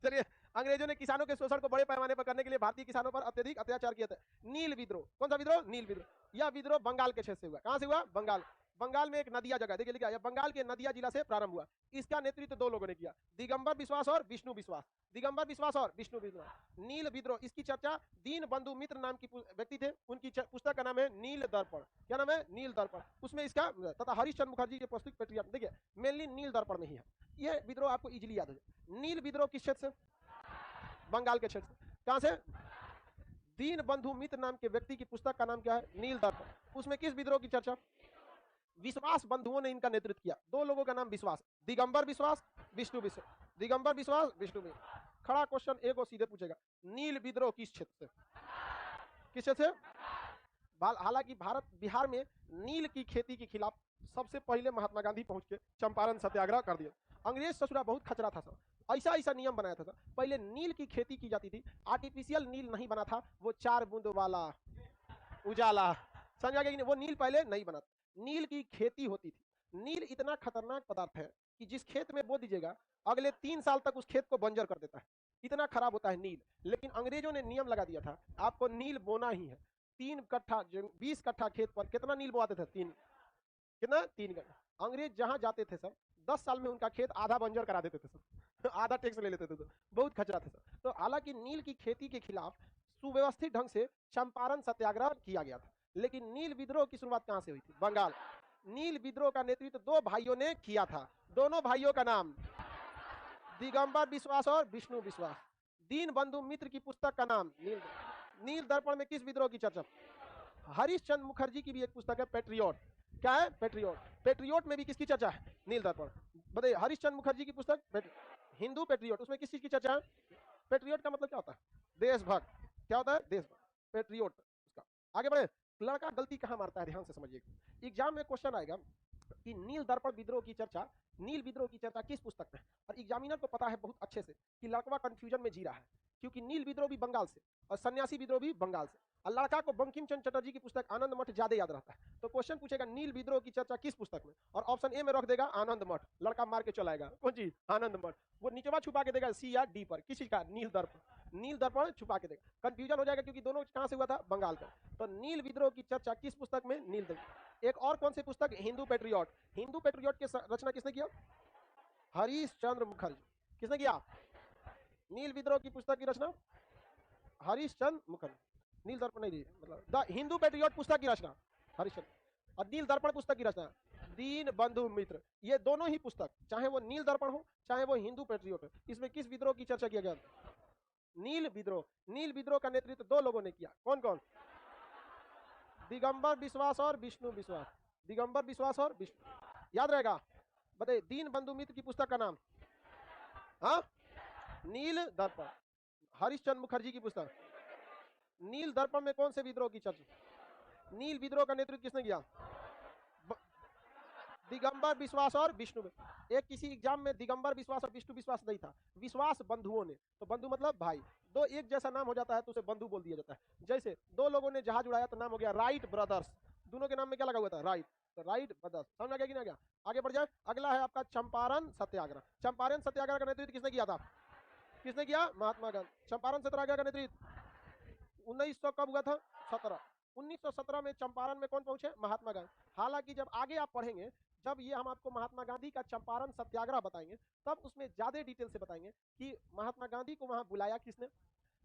चलिए, अंग्रेजों ने किसानों के शोषण को बड़े पैमाने पर करने के लिए भारतीय किसानों पर अत्यधिक अत्याचार किया था। नील विद्रोह, कौन सा विद्रोह? नील विद्रोह। यह विद्रोह बंगाल के क्षेत्र से हुआ। कहां से हुआ? बंगाल। बंगाल में एक नदिया जगह, देखिए लिखा है, बंगाल के नदिया जिला से प्रारंभ हुआ। इसका नेतृत्व दो लोगों ने किया, दिगंबर विश्वास और विष्णु विश्वास। दिगंबर विश्वास और विष्णु विश्वास। नील विद्रोह, इसकी चर्चा दीन बंधु मित्र नाम की व्यक्ति थे, उनकी पुस्तक का नाम है नील दर्पण। क्या नाम है? नील दर्पण। उसमें इसका तथा हरिश्चंद्र मुखर्जी के पुस्तक पेट्रियट, देखिए मेनली नील दर्पण में ही है। ये विद्रोह आपको इजीली याद हो जाए। नील विद्रोह किस क्षेत्र से? बंगाल के क्षेत्र से। कहां से? दीन बंधु मित्र नाम के व्यक्ति की पुस्तक का नाम क्या है? नील दर्पण। उसमें किस विद्रोह की चर्चा? विश्वास बंधुओं ने इनका नेतृत्व किया। दो लोगों का नाम विश्वास, दिगंबर विश्वास, विष्णु विश्वास। दिगंबर विश्वास, विष्णु विश्वास। खड़ा क्वेश्चन एक और सीधे पूछेगा, नील विद्रोह किस क्षेत्र से? किस क्षेत्र से? हालांकि भारत बिहार में नील की खेती के खिलाफ सबसे पहले महात्मा गांधी पहुंच के चंपारण सत्याग्रह कर दिया। अंग्रेज ससुरा बहुत खचरा था सर, ऐसा ऐसा नियम बनाया था। पहले नील की खेती की जाती थी, आर्टिफिशियल नील नहीं बना था, वो 4 बूंद वाला उजाला। समझ आ गया कि नहीं? वो नील पहले नहीं बना, नील की खेती होती थी। नील इतना खतरनाक पदार्थ है कि जिस खेत में बो दीजिएगा, अगले 3 साल तक उस खेत को बंजर कर देता है, इतना खराब होता है नील। लेकिन अंग्रेजों ने नियम लगा दिया था, आपको नील बोना ही है। 3 कट्ठा 20 कट्ठा खेत पर कितना नील बोआते थे? 3, कितना? 3 कट्ठा। अंग्रेज जहां जाते थे सब, 10 साल में उनका खेत आधा बंजर करा देते थे सब। आधा टैक्स ले लेते थे सब, बहुत खचरा था सब। तो हालांकि नील की खेती के खिलाफ सुव्यवस्थित ढंग से चंपारण सत्याग्रह किया गया था। लेकिन नील विद्रोह की शुरुआत कहां से हुई थी? बंगाल। नील विद्रोह का नेतृत्व 2 भाइयों ने किया था। दोनों भाइयों का नाम दिगंबर विश्वास और विष्णु विश्वास। दीन बंधु मित्र की पुस्तक का नाम नील। नील दर्पण में किस विद्रोह की चर्चा? हरिश्चंद्र मुखर्जी की भी एक पुस्तक है पेट्रियोट। क्या है? पेट्रियोट। पेट्रियोट में भी किसकी चर्चा है? नील दर्पण। बताइए, हरिश्चंद्र मुखर्जी की पुस्तक हिंदू पेट्रियोट, उसमें किस चीज की चर्चा है? पेट्रियोट का मतलब क्या होता है? देशभक्त। क्या होता है? देशभक्त, पेट्रियोट उसका। आगे बढ़े। लड़का गलती कहां मारता है, ध्यान से समझिएगा। एग्जाम में क्वेश्चन आएगा कि नील दर्पण विद्रोह की चर्चा, नील विद्रोह की चर्चा किस पुस्तक में? और एग्जामिनर को पता है बहुत अच्छे से कि लड़का कंफ्यूजन में जी रहा है, क्योंकि नील विद्रोह भी बंगाल से और सन्यासी विद्रोह भी बंगाल से, और लड़का को बंकिम चंद्र चटर्जी की पुस्तक आनंद मठ ज्यादा याद रहता है। तो क्वेश्चन पूछेगा नील विद्रोह की चर्चा किस पुस्तक में, और ऑप्शन ए में रख देगा आनंद मठ। लड़का मार के चलाएगा, कौन चीज? आनंद मठ। वो नीचेवा छुपा के देगा सी या डी पर, किसी का? नील दर्पण। नील दर्पण छुपा के देगा, कंफ्यूजन हो जाएगा, क्योंकि दोनों कहां से हुआ था? बंगाल का। तो नील विद्रोह की चर्चा किस पुस्तक में? नील दर्पण। एक और कौन सी पुस्तक? हिंदू पेट्रियोट। हिंदू पेट्रियोट की रचना किसने किया? हरीश चंद्र मुखर्जी। किसने किया? नील विद्रोह की पुस्तक की रचना हरिश्चंद्र मुखर्जी। नील दर्पण नहीं, मतलब द हिंदू पैट्रियट पुस्तक की रचना हरिश्चंद्र, और नील दर्पण पुस्तक की रचना दीन बंधु मित्र। ये दोनों ही पुस्तक, चाहे वो नील दर्पण हो चाहे वो हिंदू पैट्रियट हो, इसमें किस विद्रोह की चर्चा किया गया? नील विद्रोह। नील विद्रोह का नेतृत्व दो लोगों ने किया, कौन कौन? दिगंबर बिश्वास और विष्णु विश्वास। दिगंबर विश्वास और विष्णु, याद रहेगा। बताइए दीन बंधु मित्र की पुस्तक का नाम? हाँ, नील दर्पण। हरिश्चंद्र मुखर्जी की पुस्तक नील दर्पण में कौन से विद्रोह की चर्चा? नील विद्रोह का नेतृत्व किसने किया? दिगंबर विश्वास और विष्णु। एक किसी एग्जाम में दिगंबर विश्वास और विष्णु विश्वास नहीं था, विश्वास बंधुओं ने, तो बंधु मतलब भाई, दो एक जैसा नाम हो जाता है तो उसे बंधु बोल दिया जाता है। जैसे दो लोगों ने जहाज उड़ाया तो नाम हो गया राइट ब्रदर्स, दोनों के नाम में क्या लगा हुआ था? राइट, तो राइट ब्रदर्स। समझ आ गया कि नहीं आ गया? आगे बढ़ जाए, अगला है आपका चंपारण सत्याग्रह। चंपारण सत्याग्रह का नेतृत्व किसने किया था? किसने किया? महात्मा गांधी। चंपारण सत्याग्रह का नेतृत्व 1900 कब हुआ था? 17। 1917 में चंपारण में कौन पहुंचे? महात्मा गांधी। हालांकि जब आगे आप पढ़ेंगे, जब ये हम आपको महात्मा गांधी का चंपारण सत्याग्रह बताएंगे, तब उसमें ज्यादा डिटेल से बताएंगे कि महात्मा गांधी को वहां बुलाया किसने?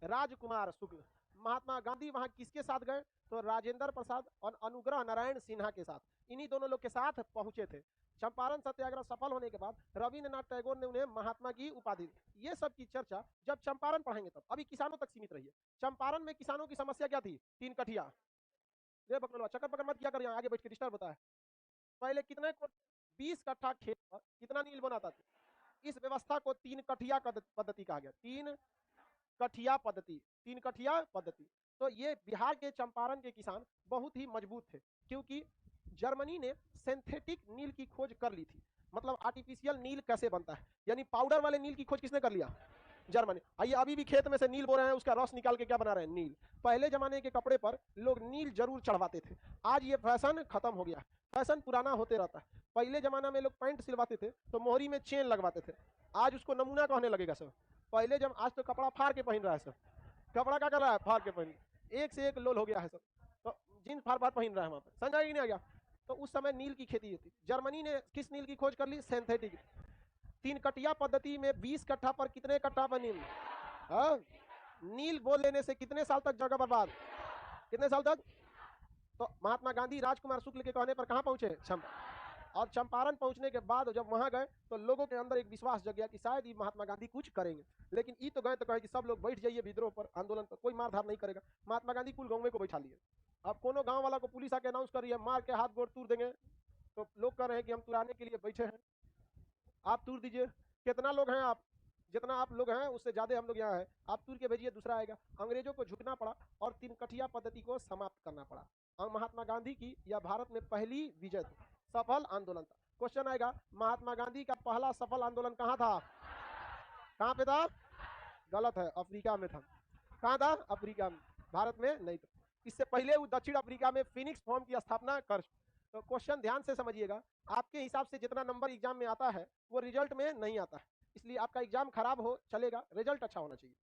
राजकुमार शुक्ल। महात्मा गांधी वहां किसके साथ गए? तो राजेंद्र प्रसाद और अनुग्रह नारायण सिन्हा के साथ, इन्हीं दोनों लोग के साथ पहुंचे थे। चंपारण सत्याग्रह सफल होने के बाद रविंद्रनाथ टैगोर ने उन्हें महात्मा की उपाधि दी। ये सब की चर्चा जब चंपारण पढ़ेंगे तब। अभी किसानों तक सीमित रहिए। चंपारण में किसानों की समस्या क्या थी? 3 कठिया। ये बकलवा चक्कर पकड़ मत किया कर, यहाँ आगे बैठ के डिस्टर्ब होता है। पहले कितने को 20 कट्ठा खेत पर कितना नील बनाता था? इस व्यवस्था को 3 कठिया पद्धति कहा गया। 3 कठिया पद्धति, 3 कठिया पद्धति। तो ये बिहार के चंपारण के किसान बहुत ही मजबूत थे, क्योंकि जर्मनी ने सिंथेटिक नील की खोज कर ली थी। मतलब आर्टिफिशियल नील कैसे बनता है, यानी पाउडर वाले नील की खोज किसने कर लिया? जर्मनी। आइए अभी भी खेत में से नील बो रहे हैं, उसका रस निकाल के क्या बना रहे हैं? नील। पहले जमाने के कपड़े पर लोग नील जरूर चढ़वाते थे, आज ये फैशन खत्म हो गया है, फैशन पुराना होते रहता है। पहले जमाना में लोग पैंट सिलवाते थे तो मोहरी में चेन लगवाते थे, आज उसको नमूना कहने लगेगा सब। पहले जब, आज तो कपड़ा फाड़ के पहन रहा है सब, कपड़ा क्या कर रहा है? फाड़ के पहन, एक से एक लोल हो गया है सब, तो जींस फाड़ फाड़ पहन रहा है वहां पर। समझ नहीं आ गया? तो उस समय नील की खेती थी। जर्मनी ने किस नील की खोज कर ली? सिंथेटिक। 3 कटिया पद्धति में 20 कट्ठा पर कितने कट्ठा पर नील? हाँ, नील बोल लेने से कितने साल तक जगह बर्बाद? कितने साल तक? तो महात्मा गांधी राजकुमार शुक्ल के कहने पर कहां पहुंचे? और चंपारण पहुंचने के बाद जब वहां गए तो लोगों के अंदर एक विश्वास जग गया कि शायद ये महात्मा गांधी कुछ करेंगे। लेकिन ये तो गए तो कहे कि सब लोग बैठ जाइए विद्रोह पर, आंदोलन पर, कोई मारधार नहीं करेगा। महात्मा गांधी कुल गांव को बैठा लिए। अब कोनो गांव वाला को पुलिस आके अनाउंस कर रही है मार के हाथ गोड़ तोड़ देंगे, तो लोग कह रहे हैं कि हम तुराने के लिए बैठे हैं, आप तोड़ दीजिए। कितना लोग हैं आप? जितना आप लोग हैं उससे ज्यादा हम लोग यहाँ हैं, आप तूर के भेजिए, दूसरा आएगा। अंग्रेजों को झुकना पड़ा और 3 कठिया पद्धति को समाप्त करना पड़ा। और महात्मा गांधी की यह भारत में पहली विजय थी, सफल आंदोलन था। क्वेश्चन आएगा, महात्मा गांधी का पहला सफल आंदोलन कहाँ था? कहाँ पे था? गलत है, अफ्रीका में था। कहाँ था? अफ्रीका में, भारत में नहीं था। इससे पहले वो दक्षिण अफ्रीका में फिनिक्स फॉर्म की स्थापना कर। तो क्वेश्चन ध्यान से समझिएगा, आपके हिसाब से जितना नंबर एग्जाम में आता है वो रिजल्ट में नहीं आता है, इसलिए आपका एग्जाम खराब हो चलेगा, रिजल्ट अच्छा होना चाहिए।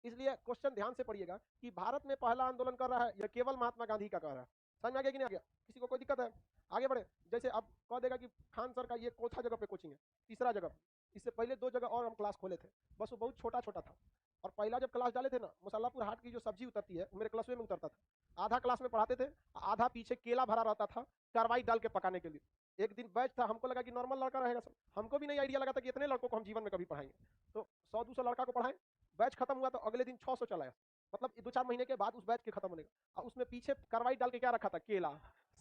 इसलिए क्वेश्चन ध्यान से पढ़िएगा कि भारत में पहला आंदोलन कर रहा है यह केवल महात्मा गांधी का कर रहा है। समझ में आ गया कि नहीं आ गया? किसी को कोई दिक्कत है? आगे बढ़े। जैसे अब कह देगा कि खान सर का ये चौथा जगह पे कोचिंग है, तीसरा जगह, इससे पहले 2 जगह और हम क्लास खोले थे, बस वो बहुत छोटा छोटा था। और पहला जब क्लास डाले थे ना, मुसल्लापुर हाट की जो सब्जी उतरती है मेरे क्लास में उतरता था। आधा क्लास में पढ़ाते थे, आधा पीछे केला भरा रहता था कार्बाइड डाल के पकाने के लिए। एक दिन बैच था, हमको लगा कि नॉर्मल लड़का रहेगा सब, हमको भी नहीं आइडिया लगा था कि इतने लड़कों को हम जीवन में कभी पढ़ाएंगे। तो 100-200 लड़का को पढ़ाएं, बैच खत्म हुआ तो अगले दिन 600 चलाया, मतलब 2-4 महीने के बाद उस बैच के खत्म होने का। और उसमें पीछे कार्बाइड डाल के क्या रखा था? केला।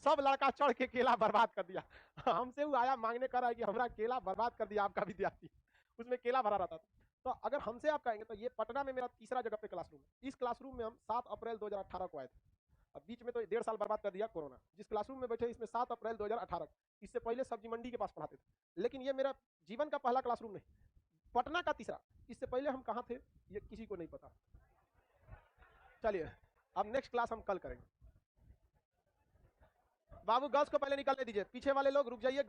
सब लड़का चढ़ के केला बर्बाद कर दिया। हमसे वो आया मांगने कर रहा है कि हमारा केला बर्बाद कर दिया आपका विद्यार्थी, उसमें केला भरा रहता था। तो अगर हमसे आप कहेंगे तो ये पटना में मेरा तीसरा जगह पे क्लासरूम है। इस क्लासरूम में हम 7 अप्रैल 2018 को आए थे। अब बीच में तो 1.5 साल बर्बाद कर दिया कोरोना। जिस क्लासरूम में बैठे इसमें 7 अप्रैल 2018, इससे पहले सब्जी मंडी के पास पढ़ाते थे। लेकिन ये मेरा जीवन का पहला क्लासरूम नहीं, पटना का तीसरा। इससे पहले हम कहाँ थे ये किसी को नहीं पता। चलिए अब नेक्स्ट क्लास हम कल करेंगे। बाबू गर्ल्स को पहले निकलने दीजिए, पीछे वाले लोग रुक जाइए।